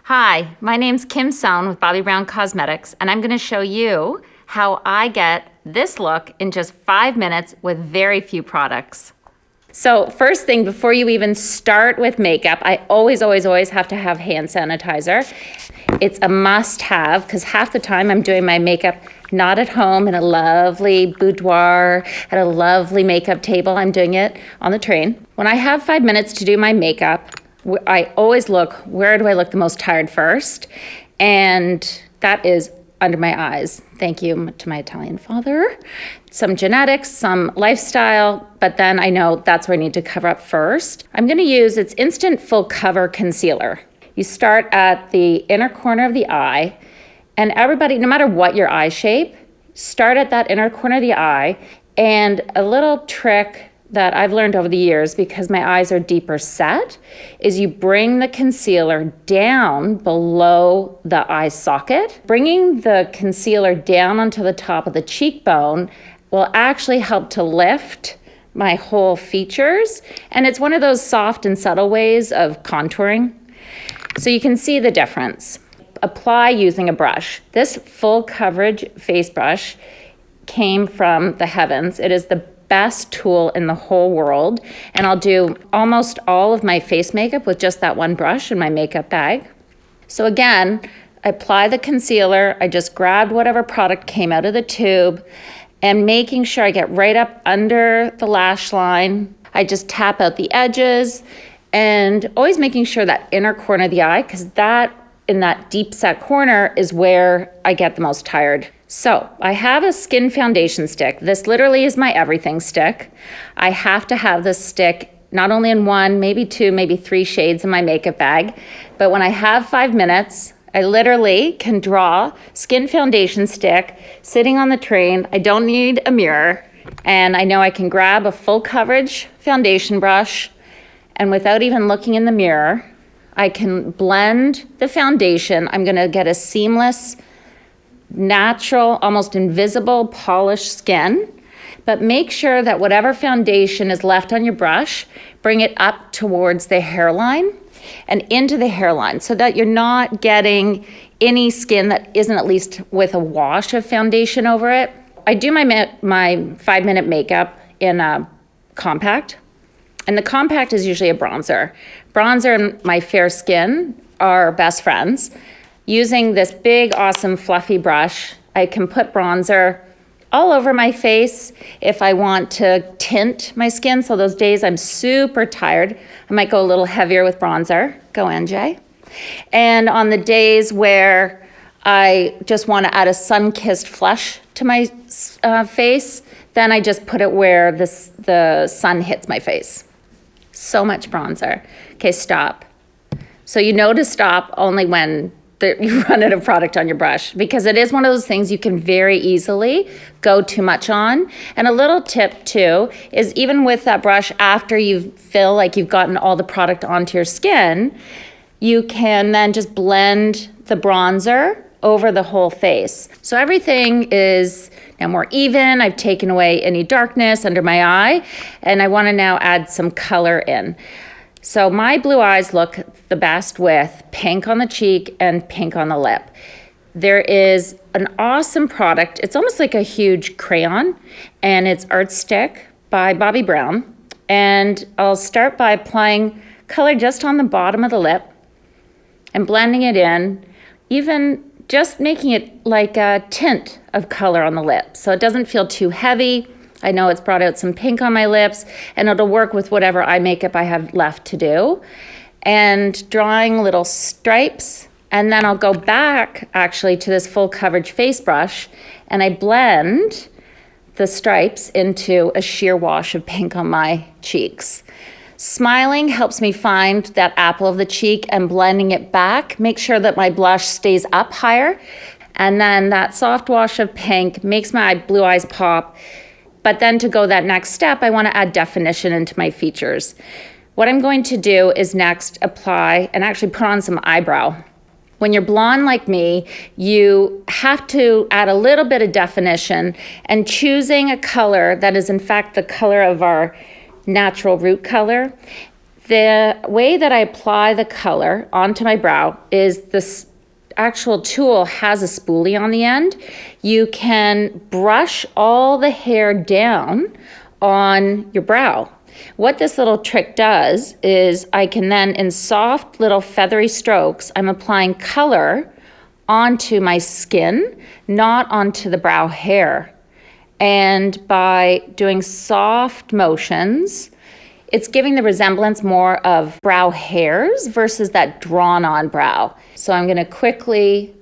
Hi, my name's Kim Soane with Bobbi Brown Cosmetics, and I'm going to show you how I get this look in just 5 minutes with very few products. So first thing, before you even start with makeup, I always have to have hand sanitizer. It's a must-have because half the time I'm doing my makeup not at home in a lovely boudoir, at a lovely makeup table. I'm doing it on the train. When I have 5 minutes to do my makeup, I always look, where do I look the most tired first? And that is under my eyes. Thank you to my Italian father. Some genetics, some lifestyle, but then I know that's where I need to cover up first. I'm gonna use its Instant Full Cover Concealer. You start at the inner corner of the eye, and everybody, no matter what your eye shape, start at that inner corner of the eye. And a little trick that I've learned over the years, because my eyes are deeper set, is you bring the concealer down below the eye socket. Bringing the concealer down onto the top of the cheekbone will actually help to lift my whole features. And it's one of those soft and subtle ways of contouring. So you can see the difference. Apply using a brush. This full coverage face brush came from the heavens. It is the best tool in the whole world, and I'll do almost all of my face makeup with just that one brush in my makeup bag. So again, I apply the concealer. I just grabbed whatever product came out of the tube, and making sure I get right up under the lash line. I just tap out the edges, and always making sure that inner corner of the eye, because that in that deep set corner is where I get the most tired. So I have a skin foundation stick. This literally is my everything stick. I have to have this stick not only in one, maybe two, maybe three shades in my makeup bag, but when I have 5 minutes, I literally can draw skin foundation stick sitting on the train. I don't need a mirror, and I know I can grab a full coverage foundation brush, and without even looking in the mirror, I can blend the foundation. I'm gonna get a seamless, natural, almost invisible polished skin, but make sure that whatever foundation is left on your brush, bring it up towards the hairline and into the hairline so that you're not getting any skin that isn't at least with a wash of foundation over it. I do my 5 minute makeup in a compact, and the compact is usually a bronzer. Bronzer and my fair skin are best friends. Using this big, awesome, fluffy brush, I can put bronzer all over my face if I want to tint my skin. So those days I'm super tired, I might go a little heavier with bronzer. Go NJ. And on the days where I just want to add a sun-kissed flush to my face, then I just put it where the sun hits my face. So much bronzer. Okay, stop. So you know to stop only when you run out of product on your brush, because it is one of those things you can very easily go too much on. And a little tip too is, even with that brush, after you feel like you've gotten all the product onto your skin, you can then just blend the bronzer over the whole face. So everything is now more even. I've taken away any darkness under my eye, and I want to now add some color in. So my blue eyes look the best with pink on the cheek and pink on the lip. There is an awesome product. It's almost like a huge crayon, and it's Art Stick by Bobbi Brown. And I'll start by applying color just on the bottom of the lip and blending it in, even just making it like a tint of color on the lip, so it doesn't feel too heavy. I know it's brought out some pink on my lips, and it'll work with whatever eye makeup I have left to do. And drawing little stripes, and then I'll go back actually to this full coverage face brush, and I blend the stripes into a sheer wash of pink on my cheeks. Smiling helps me find that apple of the cheek, and blending it back, make sure that my blush stays up higher. And then that soft wash of pink makes my blue eyes pop. But then to go that next step, I want to add definition into my features. What I'm going to do is next apply and actually put on some eyebrow. When you're blonde like me, you have to add a little bit of definition, and choosing a color that is in fact the color of our natural root color The way that I apply the color onto my brow is this actual tool has a spoolie on the end. You can brush all the hair down on your brow. What this little trick does is I can then, in soft little feathery strokes, I'm applying color onto my skin, not onto the brow hair. And by doing soft motions, it's giving the resemblance more of brow hairs versus that drawn on brow. So I'm gonna quickly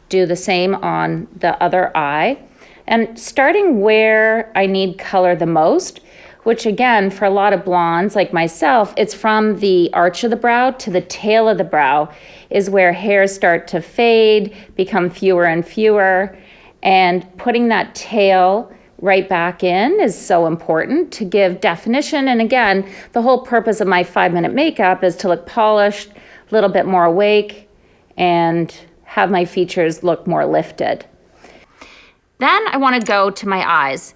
do the same on the other eye. And starting where I need color the most, which again, for a lot of blondes like myself, it's from the arch of the brow to the tail of the brow is where hairs start to fade, become fewer and fewer. And putting that tail right back in is so important to give definition. And again, the whole purpose of my 5-minute makeup is to look polished, a little bit more awake, and have my features look more lifted. Then I want to go to my eyes.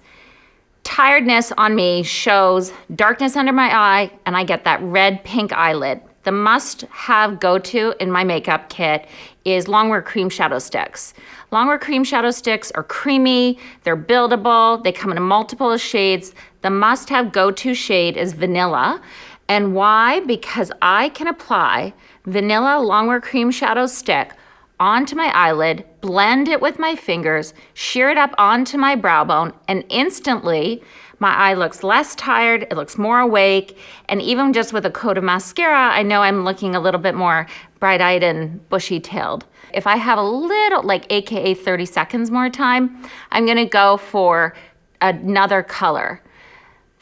Tiredness on me shows darkness under my eye, and I get that red-pink eyelid. The must-have go-to in my makeup kit is Longwear Cream Shadow Sticks. Longwear Cream Shadow Sticks are creamy, they're buildable, they come in multiple shades. The must-have go-to shade is vanilla. And why? Because I can apply vanilla Longwear Cream Shadow Stick onto my eyelid, blend it with my fingers, shear it up onto my brow bone, and instantly my eye looks less tired, it looks more awake, and even just with a coat of mascara, I know I'm looking a little bit more bright-eyed and bushy-tailed. If I have a little, like AKA 30 seconds more time, I'm gonna go for another color.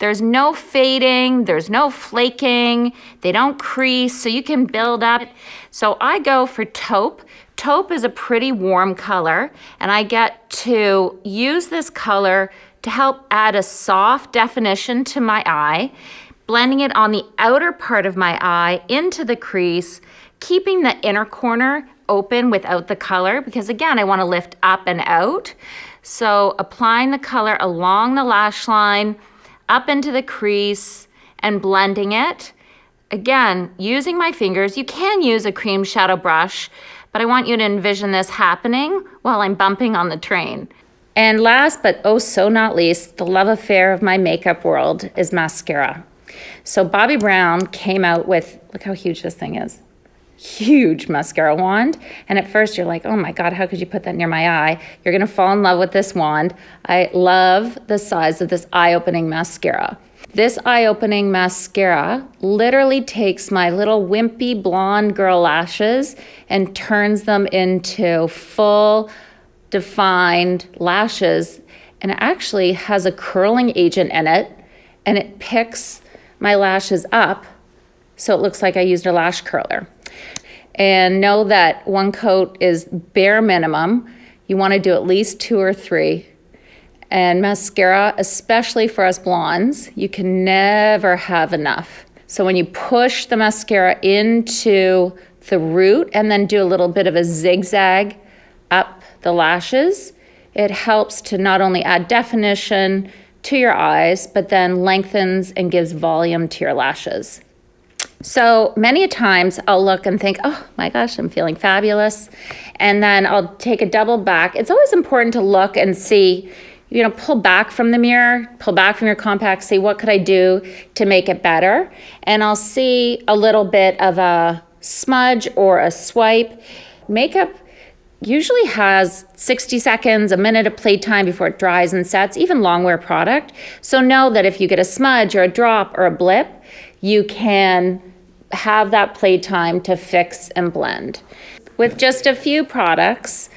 There's no fading, there's no flaking, they don't crease, so you can build up. So I go for taupe. Taupe is a pretty warm color, and I get to use this color to help add a soft definition to my eye, blending it on the outer part of my eye into the crease, keeping the inner corner open without the color, because again, I want to lift up and out. So applying the color along the lash line, up into the crease, and blending it. Again, using my fingers. You can use a cream shadow brush, but I want you to envision this happening while I'm bumping on the train. And last but oh so not least, the love affair of my makeup world is mascara. So Bobbi Brown came out with, look how huge this thing is. Huge mascara wand. And at first you're like, oh my God, how could you put that near my eye? You're gonna fall in love with this wand. I love the size of this eye-opening mascara. This eye-opening mascara literally takes my little wimpy blonde girl lashes and turns them into full defined lashes, and it actually has a curling agent in it, and it picks my lashes up so it looks like I used a lash curler. And know that one coat is bare minimum. You want to do at least 2 or 3. And mascara, especially for us blondes, you can never have enough. So when you push the mascara into the root and then do a little bit of a zigzag up the lashes, it helps to not only add definition to your eyes, but then lengthens and gives volume to your lashes. So many a times I'll look and think, oh my gosh, I'm feeling fabulous. And then I'll take a double back. It's always important to look and see, you know, pull back from the mirror, pull back from your compact, see what could I do to make it better. And I'll see a little bit of a smudge or a swipe. Makeup usually has 60 seconds, a minute of playtime before it dries and sets, even longwear product. So know that if you get a smudge or a drop or a blip, you can have that playtime to fix and blend. With just a few products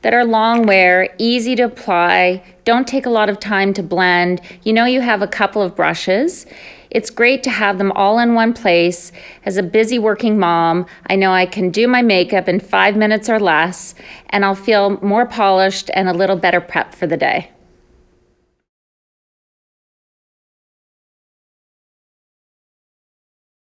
that are longwear, easy to apply, don't take a lot of time to blend. You know you have a couple of brushes. It's great to have them all in one place. As a busy working mom, I know I can do my makeup in 5 minutes or less, and I'll feel more polished and a little better prepped for the day.